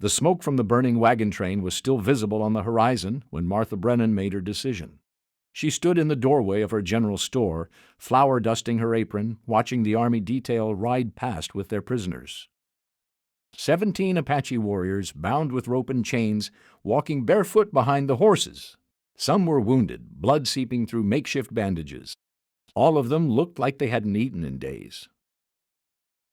The smoke from the burning wagon train was still visible on the horizon when Martha Brennan made her decision. She stood in the doorway of her general store, flour dusting her apron, watching the Army detail ride past with their prisoners. 17 Apache warriors, bound with rope and chains, walking barefoot behind the horses. Some were wounded, blood seeping through makeshift bandages. All of them looked like they hadn't eaten in days.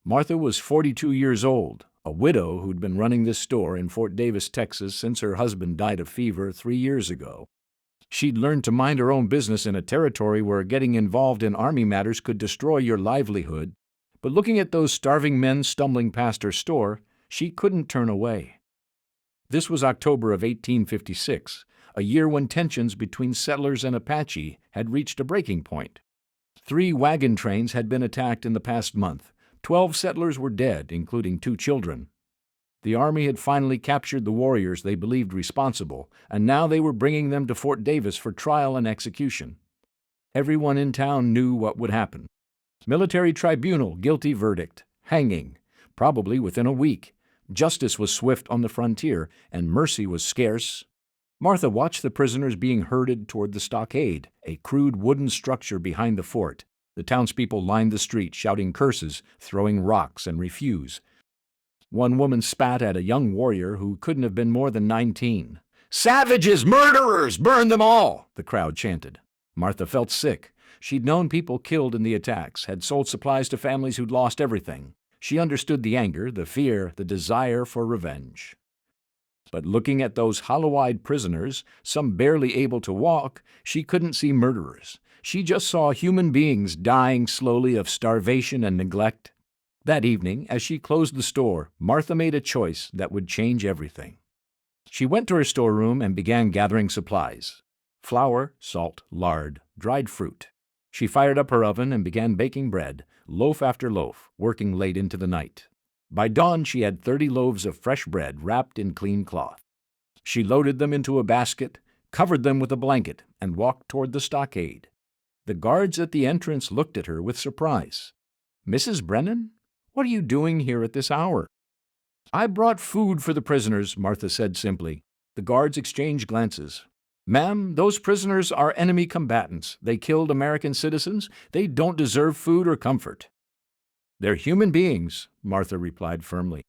Martha was 42 years old, a widow who'd been running this store in Fort Davis, Texas, since her husband died of fever 3 years ago. She'd learned to mind her own business in a territory where getting involved in Army matters could destroy your livelihood, but looking at those starving men stumbling past her store, she couldn't turn away. This was October of 1856, a year when tensions between settlers and Apache had reached a breaking point. 3 wagon trains had been attacked in the past month. 12 settlers were dead, including 2 children. The Army had finally captured the warriors they believed responsible, and now they were bringing them to Fort Davis for trial and execution. Everyone in town knew what would happen. Military tribunal, guilty verdict, hanging, probably within a week. Justice was swift on the frontier, and mercy was scarce. Martha watched the prisoners being herded toward the stockade, a crude wooden structure behind the fort. The townspeople lined the street, shouting curses, throwing rocks, and refuse. One woman spat at a young warrior who couldn't have been more than 19. "Savages! Murderers! Burn them all!" the crowd chanted. Martha felt sick. She'd known people killed in the attacks, had sold supplies to families who'd lost everything. She understood the anger, the fear, the desire for revenge. But looking at those hollow-eyed prisoners, some barely able to walk, she couldn't see murderers. She just saw human beings dying slowly of starvation and neglect. That evening, as she closed the store, Martha made a choice that would change everything. She went to her storeroom and began gathering supplies: flour, salt, lard, dried fruit. She fired up her oven and began baking bread, loaf after loaf, working late into the night. By dawn, she had 30 loaves of fresh bread wrapped in clean cloth. She loaded them into a basket, covered them with a blanket, and walked toward the stockade. The guards at the entrance looked at her with surprise. "Mrs. Brennan? What are you doing here at this hour?" "I brought food for the prisoners," Martha said simply. The guards exchanged glances. "Ma'am, those prisoners are enemy combatants. They killed American citizens. They don't deserve food or comfort." "They're human beings," Martha replied firmly.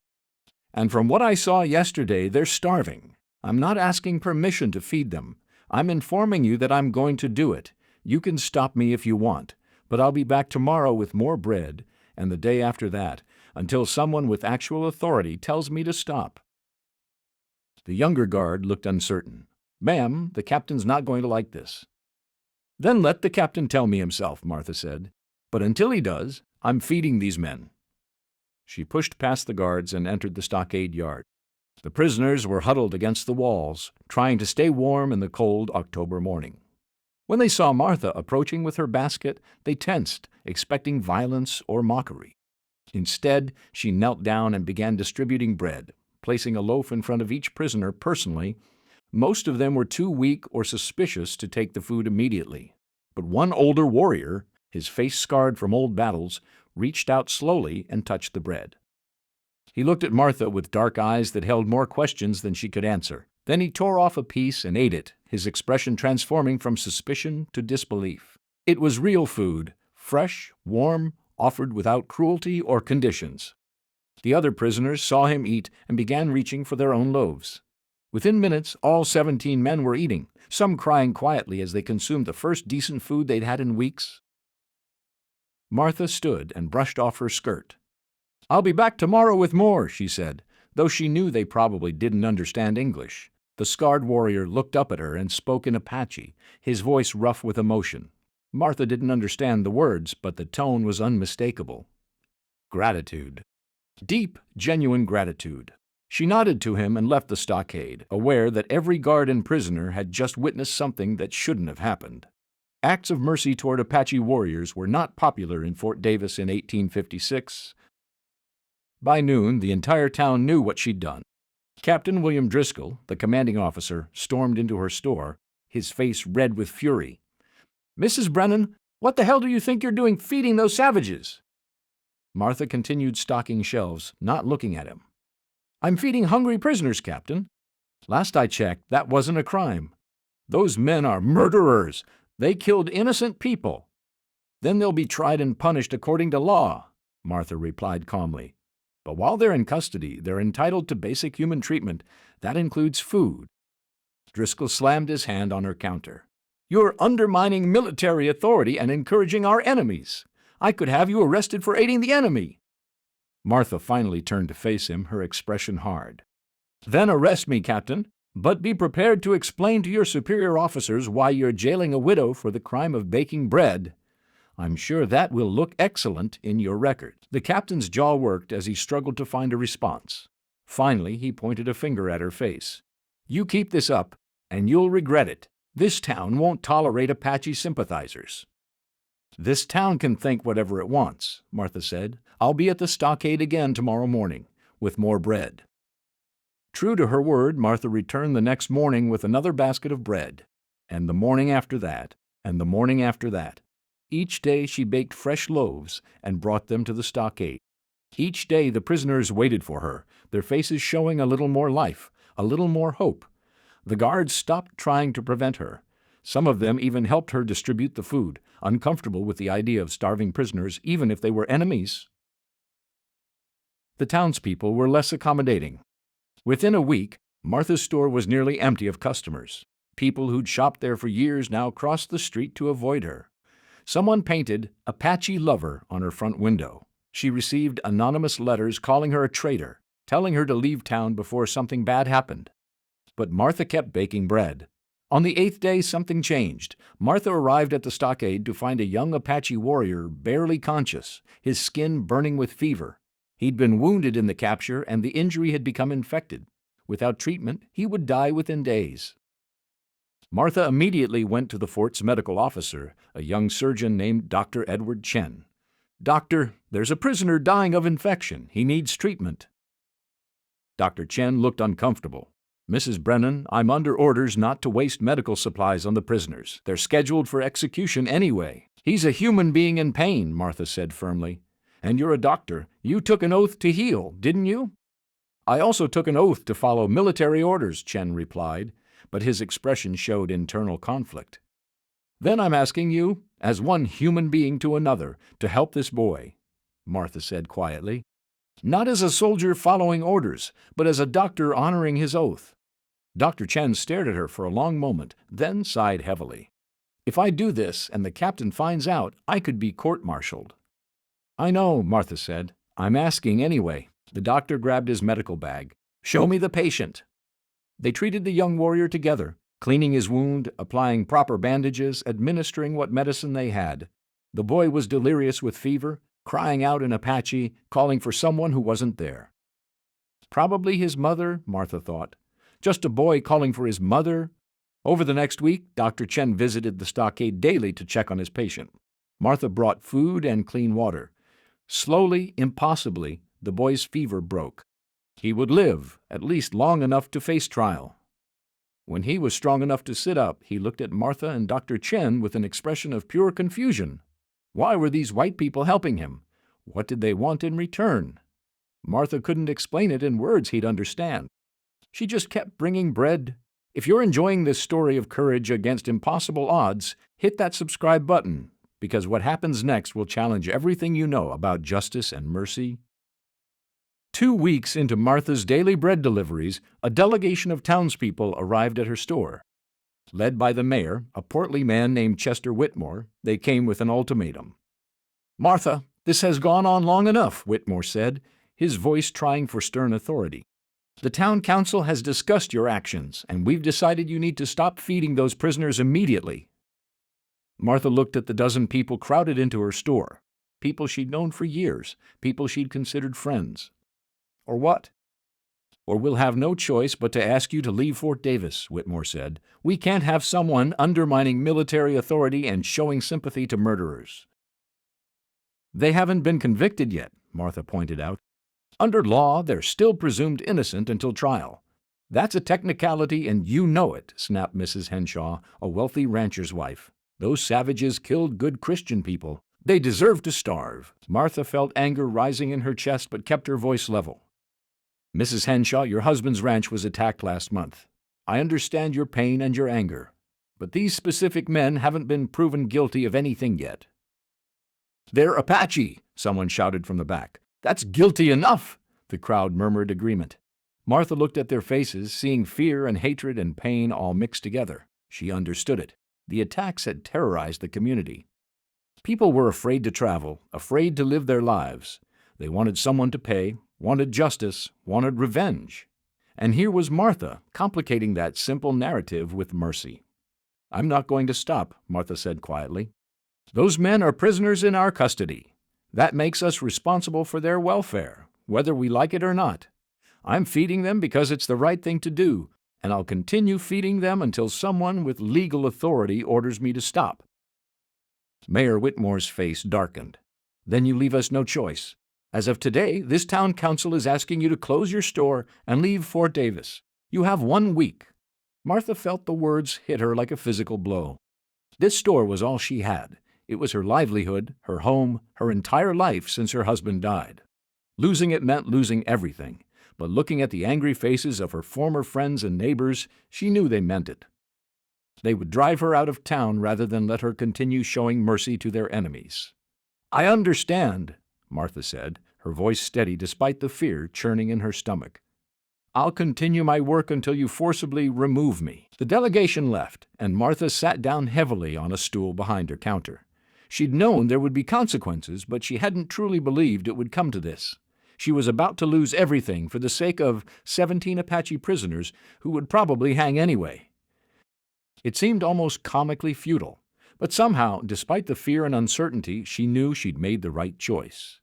"And from what I saw yesterday, they're starving. I'm not asking permission to feed them. I'm informing you that I'm going to do it. You can stop me if you want, but I'll be back tomorrow with more bread, and the day after that, until someone with actual authority tells me to stop." The younger guard looked uncertain. "Ma'am, the captain's not going to like this." "Then let the captain tell me himself," Martha said. "But until he does, I'm feeding these men." She pushed past the guards and entered the stockade yard. The prisoners were huddled against the walls, trying to stay warm in the cold October morning. When they saw Martha approaching with her basket, they tensed, expecting violence or mockery. Instead, she knelt down and began distributing bread, placing a loaf in front of each prisoner personally. Most of them were too weak or suspicious to take the food immediately. But one older warrior, his face scarred from old battles, reached out slowly and touched the bread. He looked at Martha with dark eyes that held more questions than she could answer. Then he tore off a piece and ate it, his expression transforming from suspicion to disbelief. It was real food, fresh, warm, offered without cruelty or conditions. The other prisoners saw him eat and began reaching for their own loaves. Within minutes, all 17 men were eating, some crying quietly as they consumed the first decent food they'd had in weeks. Martha stood and brushed off her skirt. "I'll be back tomorrow with more," she said, though she knew they probably didn't understand English. The scarred warrior looked up at her and spoke in Apache, his voice rough with emotion. Martha didn't understand the words, but the tone was unmistakable. Gratitude. Deep, genuine gratitude. She nodded to him and left the stockade, aware that every guard and prisoner had just witnessed something that shouldn't have happened. Acts of mercy toward Apache warriors were not popular in Fort Davis in 1856. By noon, the entire town knew what she'd done. Captain William Driscoll, the commanding officer, stormed into her store, his face red with fury. "Mrs. Brennan, what the hell do you think you're doing feeding those savages?" Martha continued stocking shelves, not looking at him. I'm feeding hungry prisoners, Captain. Last I checked, that wasn't a crime. Those men are murderers. They killed innocent people. Then they'll be tried and punished according to law, Martha replied calmly. But while they're in custody, they're entitled to basic human treatment. That includes food. Driscoll slammed his hand on her counter. You're undermining military authority and encouraging our enemies. I could have you arrested for aiding the enemy. Martha finally turned to face him, her expression hard. Then arrest me, Captain, but be prepared to explain to your superior officers why you're jailing a widow for the crime of baking bread. I'm sure that will look excellent in your record. The captain's jaw worked as he struggled to find a response. Finally, he pointed a finger at her face. You keep this up, and you'll regret it. This town won't tolerate Apache sympathizers. This town can think whatever it wants, Martha said. I'll be at the stockade again tomorrow morning, with more bread. True to her word, Martha returned the next morning with another basket of bread, and the morning after that, and the morning after that. Each day she baked fresh loaves and brought them to the stockade. Each day the prisoners waited for her, their faces showing a little more life, a little more hope. The guards stopped trying to prevent her. Some of them even helped her distribute the food, uncomfortable with the idea of starving prisoners, even if they were enemies. The townspeople were less accommodating. Within a week, Martha's store was nearly empty of customers. People who'd shopped there for years now crossed the street to avoid her. Someone painted Apache Lover on her front window. She received anonymous letters calling her a traitor, telling her to leave town before something bad happened. But Martha kept baking bread. On the 8th day, something changed. Martha arrived at the stockade to find a young Apache warrior barely conscious, his skin burning with fever. He'd been wounded in the capture, and the injury had become infected. Without treatment, he would die within days. Martha immediately went to the fort's medical officer, a young surgeon named Dr. Edward Chen. Doctor, there's a prisoner dying of infection. He needs treatment. Dr. Chen looked uncomfortable. Mrs. Brennan, I'm under orders not to waste medical supplies on the prisoners. They're scheduled for execution anyway. He's a human being in pain, Martha said firmly. And you're a doctor. You took an oath to heal, didn't you? I also took an oath to follow military orders, Chen replied, but his expression showed internal conflict. Then I'm asking you, as one human being to another, to help this boy, Martha said quietly. Not as a soldier following orders, but as a doctor honoring his oath. Dr. Chen stared at her for a long moment, then sighed heavily. If I do this and the captain finds out, I could be court-martialed. I know, Martha said. I'm asking anyway. The doctor grabbed his medical bag. Show me the patient. They treated the young warrior together, cleaning his wound, applying proper bandages, administering what medicine they had. The boy was delirious with fever, crying out in Apache, calling for someone who wasn't there. Probably his mother, Martha thought. Just a boy calling for his mother. Over the next week, Dr. Chen visited the stockade daily to check on his patient. Martha brought food and clean water. Slowly, impossibly, the boy's fever broke. He would live, at least long enough to face trial. When he was strong enough to sit up, he looked at Martha and Dr. Chen with an expression of pure confusion. Why were these white people helping him? What did they want in return? Martha couldn't explain it in words he'd understand. She just kept bringing bread. If you're enjoying this story of courage against impossible odds, hit that subscribe button, because what happens next will challenge everything you know about justice and mercy. 2 weeks into Martha's daily bread deliveries, a delegation of townspeople arrived at her store. Led by the mayor, a portly man named Chester Whitmore, they came with an ultimatum. Martha, this has gone on long enough, Whitmore said, his voice trying for stern authority. The town council has discussed your actions, and we've decided you need to stop feeding those prisoners immediately. Martha looked at the dozen people crowded into her store, people she'd known for years, people she'd considered friends. Or what? Or we'll have no choice but to ask you to leave Fort Davis, Whitmore said. We can't have someone undermining military authority and showing sympathy to murderers. They haven't been convicted yet, Martha pointed out. Under law, they're still presumed innocent until trial. That's a technicality, and you know it, snapped Mrs. Henshaw, a wealthy rancher's wife. Those savages killed good Christian people. They deserve to starve. Martha felt anger rising in her chest but kept her voice level. Mrs. Henshaw, your husband's ranch was attacked last month. I understand your pain and your anger, but these specific men haven't been proven guilty of anything yet." "They're Apache!" someone shouted from the back. "That's guilty enough!" The crowd murmured agreement. Martha looked at their faces, seeing fear and hatred and pain all mixed together. She understood it. The attacks had terrorized the community. People were afraid to travel, afraid to live their lives. They wanted someone to pay, wanted justice, wanted revenge. And here was Martha, complicating that simple narrative with mercy. "I'm not going to stop," Martha said quietly. "Those men are prisoners in our custody. That makes us responsible for their welfare, whether we like it or not. I'm feeding them because it's the right thing to do, and I'll continue feeding them until someone with legal authority orders me to stop." Mayor Whitmore's face darkened. "Then you leave us no choice. As of today, this town council is asking you to close your store and leave Fort Davis. You have 1 week." Martha felt the words hit her like a physical blow. This store was all she had. It was her livelihood, her home, her entire life since her husband died. Losing it meant losing everything, but looking at the angry faces of her former friends and neighbors, she knew they meant it. They would drive her out of town rather than let her continue showing mercy to their enemies. "I understand," Martha said, her voice steady despite the fear churning in her stomach. "I'll continue my work until you forcibly remove me." The delegation left, and Martha sat down heavily on a stool behind her counter. She'd known there would be consequences, but she hadn't truly believed it would come to this. She was about to lose everything for the sake of 17 Apache prisoners who would probably hang anyway. It seemed almost comically futile, but somehow, despite the fear and uncertainty, she knew she'd made the right choice.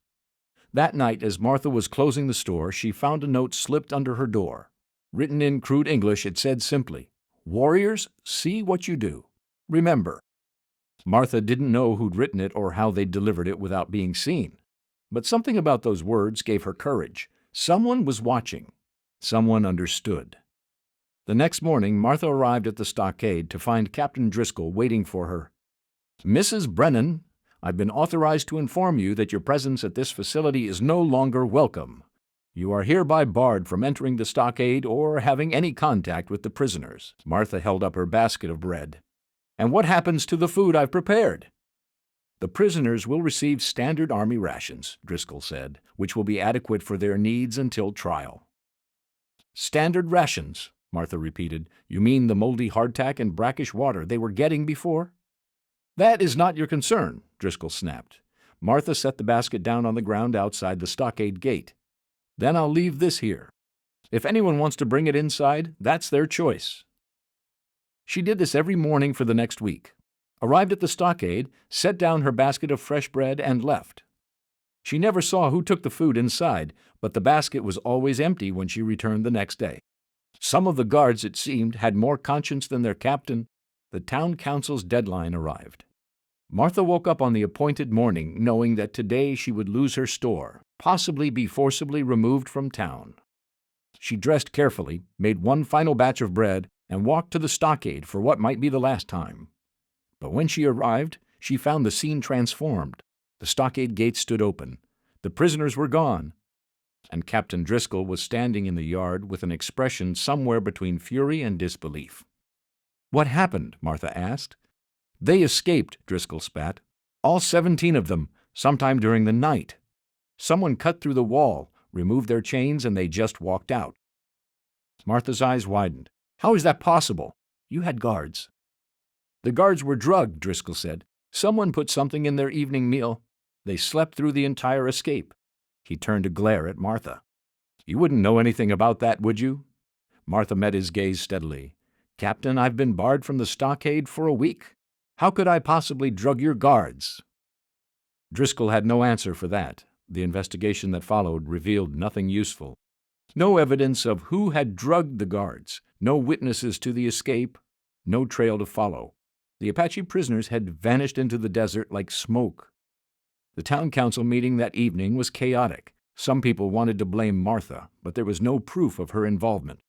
That night, as Martha was closing the store, she found a note slipped under her door. Written in crude English, it said simply, "Warriors, see what you do. Remember." Martha didn't know who'd written it or how they'd delivered it without being seen. But something about those words gave her courage. Someone was watching. Someone understood. The next morning, Martha arrived at the stockade to find Captain Driscoll waiting for her. "Mrs. Brennan, I've been authorized to inform you that your presence at this facility is no longer welcome. You are hereby barred from entering the stockade or having any contact with the prisoners." Martha held up her basket of bread. "And what happens to the food I've prepared?" "The prisoners will receive standard Army rations," Driscoll said, "which will be adequate for their needs until trial." "Standard rations," Martha repeated. "You mean the moldy hardtack and brackish water they were getting before?" "That is not your concern," Driscoll snapped. Martha set the basket down on the ground outside the stockade gate. "Then I'll leave this here. If anyone wants to bring it inside, that's their choice." She did this every morning for the next week. Arrived at the stockade, set down her basket of fresh bread, and left. She never saw who took the food inside, but the basket was always empty when she returned the next day. Some of the guards, it seemed, had more conscience than their captain. The town council's deadline arrived. Martha woke up on the appointed morning knowing that today she would lose her store, possibly be forcibly removed from town. She dressed carefully, made one final batch of bread, and walked to the stockade for what might be the last time. But when she arrived, she found the scene transformed. The stockade gates stood open. The prisoners were gone. And Captain Driscoll was standing in the yard with an expression somewhere between fury and disbelief. "What happened?" Martha asked. "They escaped," Driscoll spat. "All 17 of them, sometime during the night. Someone cut through the wall, removed their chains, and they just walked out." Martha's eyes widened. "How is that possible? You had guards." "The guards were drugged," Driscoll said. "Someone put something in their evening meal. They slept through the entire escape." He turned to glare at Martha. "You wouldn't know anything about that, would you?" Martha met his gaze steadily. "Captain, I've been barred from the stockade for a week. How could I possibly drug your guards?" Driscoll had no answer for that. The investigation that followed revealed nothing useful. No evidence of who had drugged the guards, no witnesses to the escape, no trail to follow. The Apache prisoners had vanished into the desert like smoke. The town council meeting that evening was chaotic. Some people wanted to blame Martha, but there was no proof of her involvement.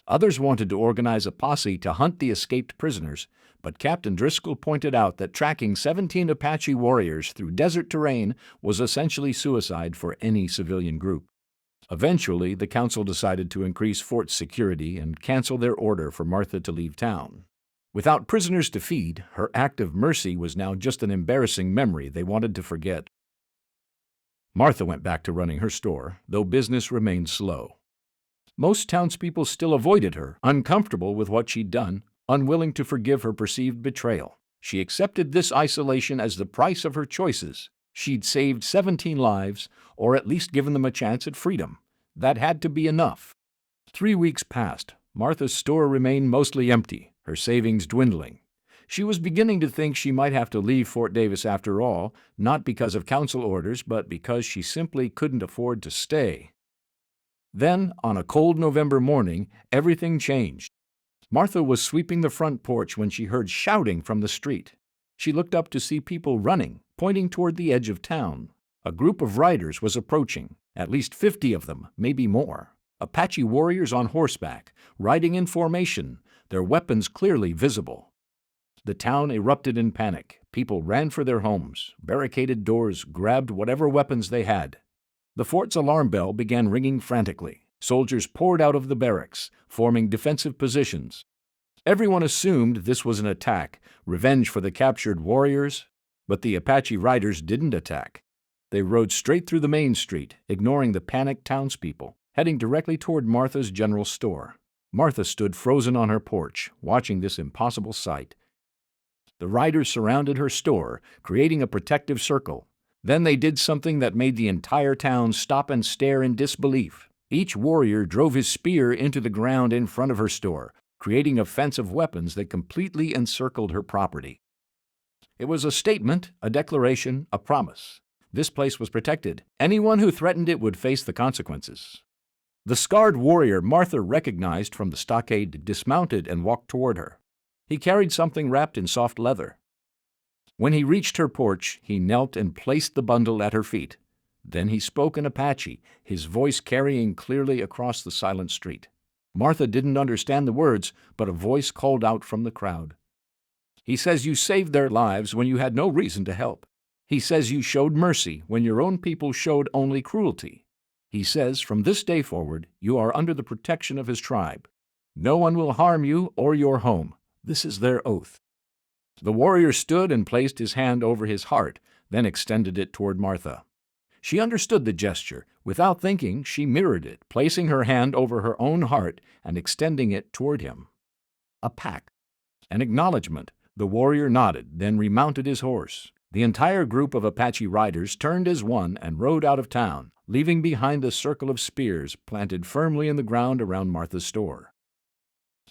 Others wanted to organize a posse to hunt the escaped prisoners, but Captain Driscoll pointed out that tracking 17 Apache warriors through desert terrain was essentially suicide for any civilian group. Eventually, the council decided to increase Fort's security and cancel their order for Martha to leave town. Without prisoners to feed, her act of mercy was now just an embarrassing memory they wanted to forget. Martha went back to running her store, though business remained slow. Most townspeople still avoided her, uncomfortable with what she'd done, unwilling to forgive her perceived betrayal. She accepted this isolation as the price of her choices. She'd saved 17 lives, or at least given them a chance at freedom. That had to be enough. 3 weeks passed. Martha's store remained mostly empty, her savings dwindling. She was beginning to think she might have to leave Fort Davis after all, not because of council orders, but because she simply couldn't afford to stay. Then, on a cold November morning, everything changed. Martha was sweeping the front porch when she heard shouting from the street. She looked up to see people running, pointing toward the edge of town. A group of riders was approaching, at least 50 of them, maybe more. Apache warriors on horseback, riding in formation, their weapons clearly visible. The town erupted in panic. People ran for their homes, barricaded doors, grabbed whatever weapons they had. The fort's alarm bell began ringing frantically. Soldiers poured out of the barracks, forming defensive positions. Everyone assumed this was an attack, revenge for the captured warriors, but the Apache riders didn't attack. They rode straight through the main street, ignoring the panicked townspeople, heading directly toward Martha's general store. Martha stood frozen on her porch, watching this impossible sight. The riders surrounded her store, creating a protective circle. Then they did something that made the entire town stop and stare in disbelief. Each warrior drove his spear into the ground in front of her store, creating a fence of weapons that completely encircled her property. It was a statement, a declaration, a promise. This place was protected. Anyone who threatened it would face the consequences. The scarred warrior Martha recognized from the stockade dismounted and walked toward her. He carried something wrapped in soft leather. When he reached her porch, he knelt and placed the bundle at her feet. Then he spoke in Apache, his voice carrying clearly across the silent street. Martha didn't understand the words, but a voice called out from the crowd. He says you saved their lives when you had no reason to help. He says you showed mercy when your own people showed only cruelty. He says from this day forward, you are under the protection of his tribe. No one will harm you or your home. This is their oath. The warrior stood and placed his hand over his heart, then extended it toward Martha. She understood the gesture. Without thinking, she mirrored it, placing her hand over her own heart and extending it toward him. A pact. An acknowledgement. The warrior nodded, then remounted his horse. The entire group of Apache riders turned as one and rode out of town, leaving behind the circle of spears planted firmly in the ground around Martha's store.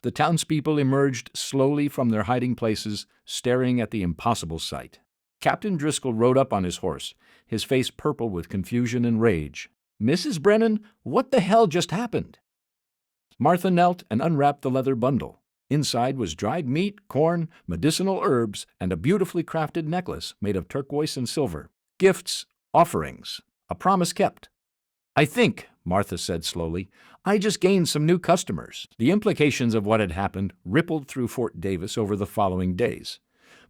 The townspeople emerged slowly from their hiding places, staring at the impossible sight. Captain Driscoll rode up on his horse, his face purple with confusion and rage. "Mrs. Brennan, what the hell just happened?" Martha knelt and unwrapped the leather bundle. Inside was dried meat, corn, medicinal herbs, and a beautifully crafted necklace made of turquoise and silver. Gifts, offerings, a promise kept. "I think," Martha said slowly, "I just gained some new customers." The implications of what had happened rippled through Fort Davis over the following days.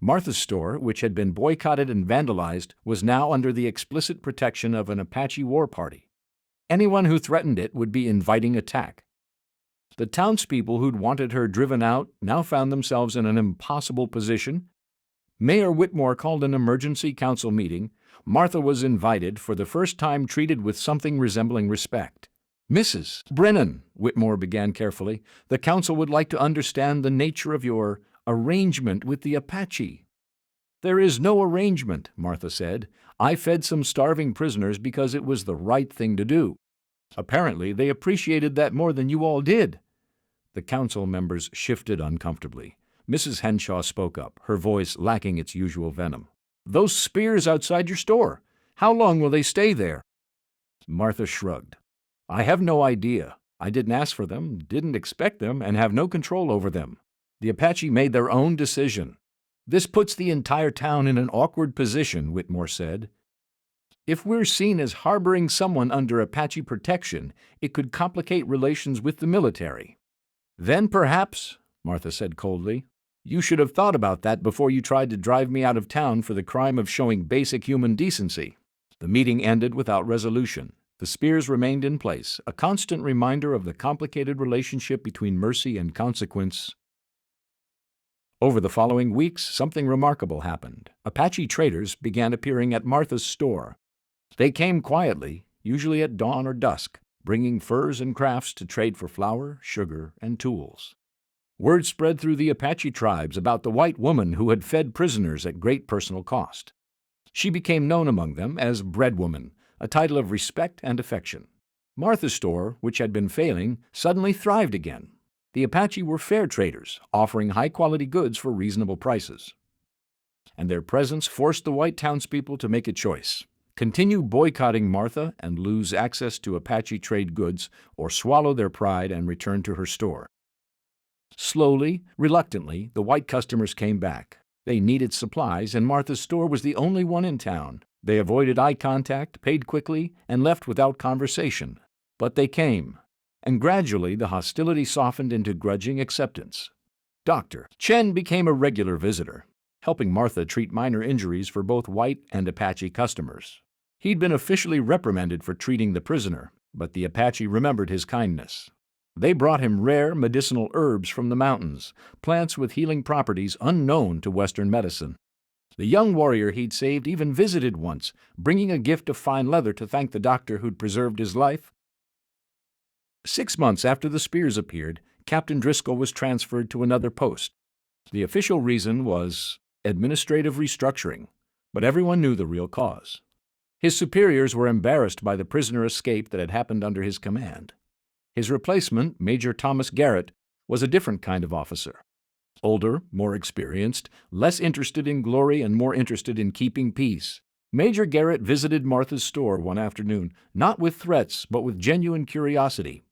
Martha's store, which had been boycotted and vandalized, was now under the explicit protection of an Apache war party. Anyone who threatened it would be inviting attack. The townspeople who'd wanted her driven out now found themselves in an impossible position. Mayor Whitmore called an emergency council meeting. Martha was invited, for the first time treated with something resembling respect. "Mrs. Brennan," Whitmore began carefully, "the council would like to understand the nature of your arrangement with the Apache." "There is no arrangement," Martha said. "I fed some starving prisoners because it was the right thing to do. Apparently, they appreciated that more than you all did." The council members shifted uncomfortably. Mrs. Henshaw spoke up, her voice lacking its usual venom. "Those spears outside your store, how long will they stay there?" Martha shrugged. "I have no idea. I didn't ask for them, didn't expect them, and have no control over them. The Apache made their own decision." "This puts the entire town in an awkward position," Whitmore said. "If we're seen as harboring someone under Apache protection, it could complicate relations with the military." "Then perhaps," Martha said coldly, "you should have thought about that before you tried to drive me out of town for the crime of showing basic human decency." The meeting ended without resolution. The spears remained in place, a constant reminder of the complicated relationship between mercy and consequence. Over the following weeks, something remarkable happened. Apache traders began appearing at Martha's store. They came quietly, usually at dawn or dusk, bringing furs and crafts to trade for flour, sugar, and tools. Word spread through the Apache tribes about the white woman who had fed prisoners at great personal cost. She became known among them as Breadwoman, a title of respect and affection. Martha's store, which had been failing, suddenly thrived again. The Apache were fair traders, offering high-quality goods for reasonable prices. And their presence forced the white townspeople to make a choice: continue boycotting Martha and lose access to Apache trade goods, or swallow their pride and return to her store. Slowly, reluctantly, the white customers came back. They needed supplies, and Martha's store was the only one in town. They avoided eye contact, paid quickly, and left without conversation. But they came, and gradually the hostility softened into grudging acceptance. Dr. Chen became a regular visitor, helping Martha treat minor injuries for both white and Apache customers. He'd been officially reprimanded for treating the prisoner, but the Apache remembered his kindness. They brought him rare medicinal herbs from the mountains, plants with healing properties unknown to Western medicine. The young warrior he'd saved even visited once, bringing a gift of fine leather to thank the doctor who'd preserved his life. 6 months after the spears appeared, Captain Driscoll was transferred to another post. The official reason was administrative restructuring, but everyone knew the real cause. His superiors were embarrassed by the prisoner escape that had happened under his command. His replacement, Major Thomas Garrett, was a different kind of officer. Older, more experienced, less interested in glory and more interested in keeping peace. Major Garrett visited Martha's store one afternoon, not with threats, but with genuine curiosity.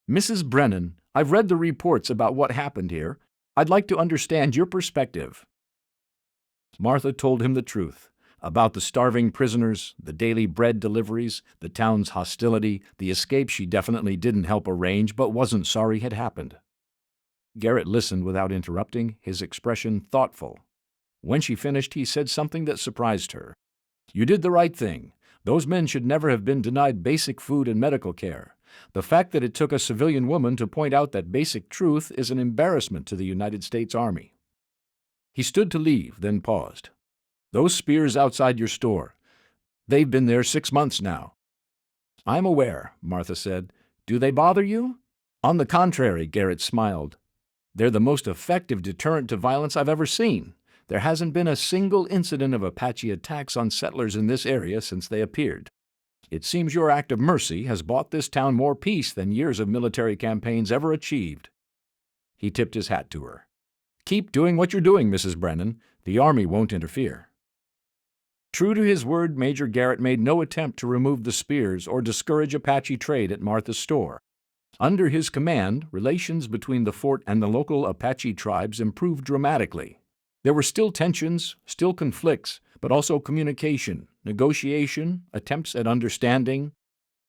"Mrs. Brennan, I've read the reports about what happened here. I'd like to understand your perspective." Martha told him the truth about the starving prisoners, the daily bread deliveries, the town's hostility, the escape she definitely didn't help arrange but wasn't sorry had happened. Garrett listened without interrupting, his expression thoughtful. When she finished, he said something that surprised her. "You did the right thing. Those men should never have been denied basic food and medical care. The fact that it took a civilian woman to point out that basic truth is an embarrassment to the United States Army." He stood to leave, then paused. "Those spears outside your store, they've been there 6 months now." "I'm aware," Martha said. "Do they bother you?" "On the contrary," Garrett smiled. "They're the most effective deterrent to violence I've ever seen. There hasn't been a single incident of Apache attacks on settlers in this area since they appeared. It seems your act of mercy has bought this town more peace than years of military campaigns ever achieved." He tipped his hat to her. "Keep doing what you're doing, Mrs. Brennan. The Army won't interfere." True to his word, Major Garrett made no attempt to remove the spears or discourage Apache trade at Martha's store. Under his command, relations between the fort and the local Apache tribes improved dramatically. There were still tensions, still conflicts, but also communication, negotiation, attempts at understanding.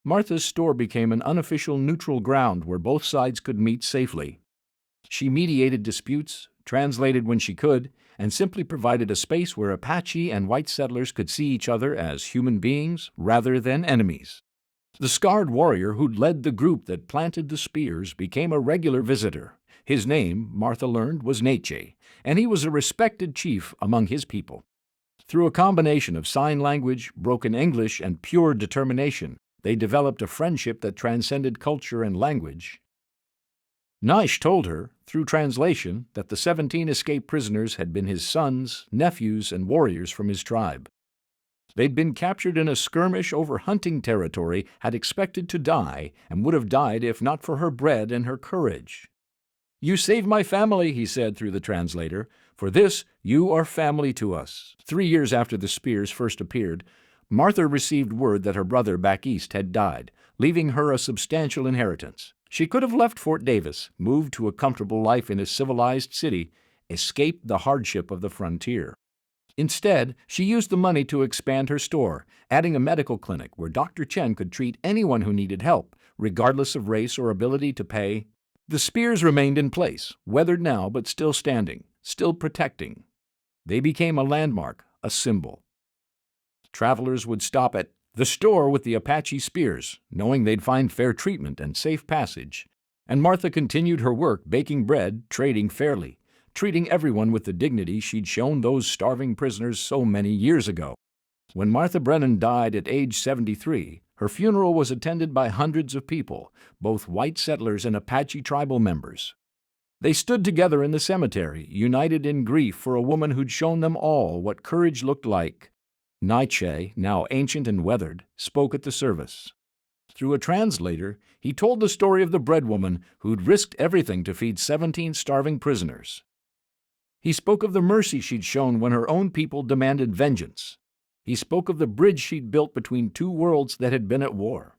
Martha's store became an unofficial neutral ground where both sides could meet safely. She mediated disputes, translated when she could, and simply provided a space where Apache and white settlers could see each other as human beings rather than enemies. The scarred warrior who'd led the group that planted the spears became a regular visitor. His name, Martha learned, was Neche, and he was a respected chief among his people. Through a combination of sign language, broken English, and pure determination, they developed a friendship that transcended culture and language. Naish told her, through translation, that the 17 escaped prisoners had been his sons, nephews, and warriors from his tribe. They'd been captured in a skirmish over hunting territory, had expected to die, and would have died if not for her bread and her courage. "You saved my family," he said through the translator. "For this, you are family to us." 3 years after the spears first appeared, Martha received word that her brother back east had died, leaving her a substantial inheritance. She could have left Fort Davis, moved to a comfortable life in a civilized city, escaped the hardship of the frontier. Instead, she used the money to expand her store, adding a medical clinic where Dr. Chen could treat anyone who needed help, regardless of race or ability to pay. The spears remained in place, weathered now but still standing, still protecting. They became a landmark, a symbol. Travelers would stop at The store with the Apache spears, knowing they'd find fair treatment and safe passage. And Martha continued her work baking bread, trading fairly, treating everyone with the dignity she'd shown those starving prisoners so many years ago. When Martha Brennan died at age 73, her funeral was attended by hundreds of people, both white settlers and Apache tribal members. They stood together in the cemetery, united in grief for a woman who'd shown them all what courage looked like. Nietzsche, now ancient and weathered, spoke at the service. Through a translator, he told the story of the breadwoman who'd risked everything to feed 17 starving prisoners. He spoke of the mercy she'd shown when her own people demanded vengeance. He spoke of the bridge she'd built between two worlds that had been at war.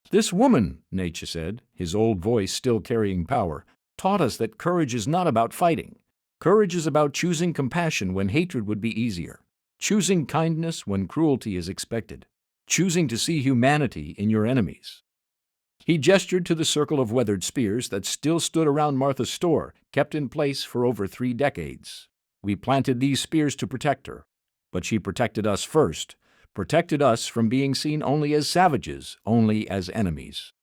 This woman, Nietzsche said, his old voice still carrying power, taught us that courage is not about fighting. Courage is about choosing compassion when hatred would be easier, choosing kindness when cruelty is expected, choosing to see humanity in your enemies. He gestured to the circle of weathered spears that still stood around Martha's store, kept in place for over 3 decades. We planted these spears to protect her, but she protected us first, protected us from being seen only as savages, only as enemies.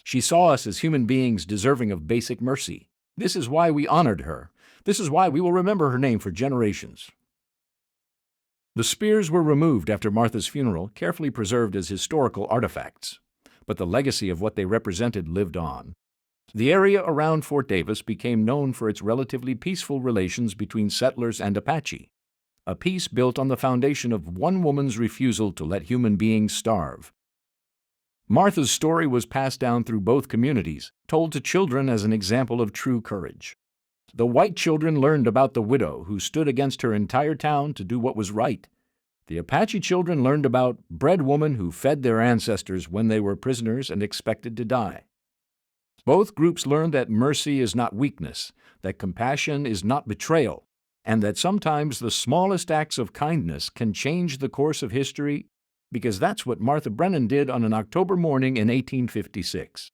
She saw us as human beings deserving of basic mercy. This is why we honored her. This is why we will remember her name for generations. The spears were removed after Martha's funeral, carefully preserved as historical artifacts. But the legacy of what they represented lived on. The area around Fort Davis became known for its relatively peaceful relations between settlers and Apache, a peace built on the foundation of one woman's refusal to let human beings starve. Martha's story was passed down through both communities, told to children as an example of true courage. The white children learned about the widow who stood against her entire town to do what was right. The Apache children learned about bread woman who fed their ancestors when they were prisoners and expected to die. Both groups learned that mercy is not weakness, that compassion is not betrayal, and that sometimes the smallest acts of kindness can change the course of history, because that's what Martha Brennan did on an October morning in 1856.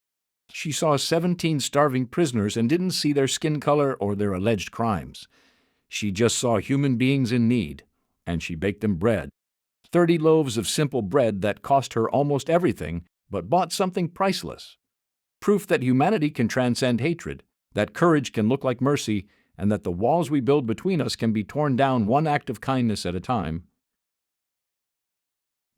She saw 17 starving prisoners and didn't see their skin color or their alleged crimes. She just saw human beings in need, and she baked them bread. 30 loaves of simple bread that cost her almost everything, but bought something priceless. Proof that humanity can transcend hatred, that courage can look like mercy, and that the walls we build between us can be torn down one act of kindness at a time.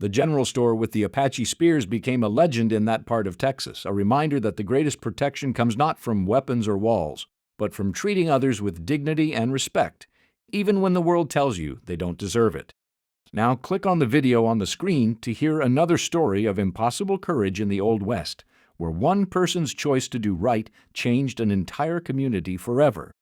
The general store with the Apache spears became a legend in that part of Texas, a reminder that the greatest protection comes not from weapons or walls, but from treating others with dignity and respect, even when the world tells you they don't deserve it. Now click on the video on the screen to hear another story of impossible courage in the Old West, where one person's choice to do right changed an entire community forever.